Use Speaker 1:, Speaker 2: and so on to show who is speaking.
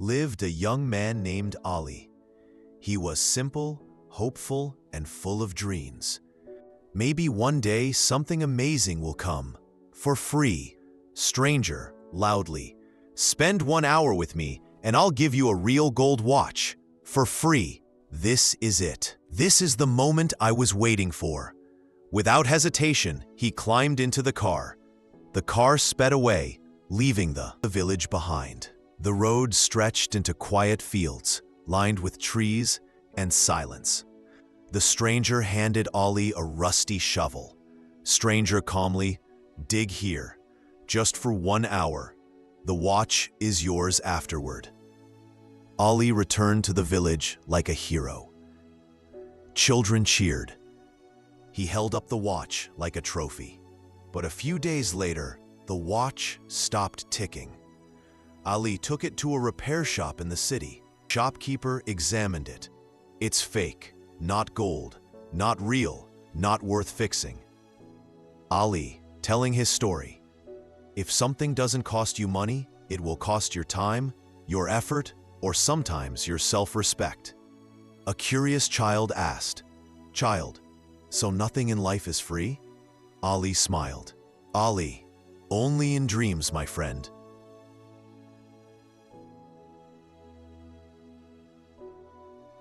Speaker 1: lived a young man named Ali. He was simple, hopeful, and full of dreams. Maybe one day something amazing will come. For free. Stranger, loudly. Spend 1 hour with me, and I'll give you a real gold watch. For free. This is it. This is the moment I was waiting for. Without hesitation, he climbed into the car. The car sped away, leaving the village behind. The road stretched into quiet fields, lined with trees and silence. The stranger handed Ali a rusty shovel. Stranger calmly, dig here. Just for 1 hour. The watch is yours afterward. Ali returned to the village like a hero. Children cheered. He held up the watch like a trophy. But a few days later, the watch stopped ticking. Ali took it to a repair shop in the city. Shopkeeper examined it. It's fake, not gold, not real, not worth fixing. Ali, telling his story. If something doesn't cost you money, it will cost your time, your effort, or sometimes your self-respect. A curious child asked, "Child, so nothing in life is free?" Ali smiled. Ali, only in dreams, my friend.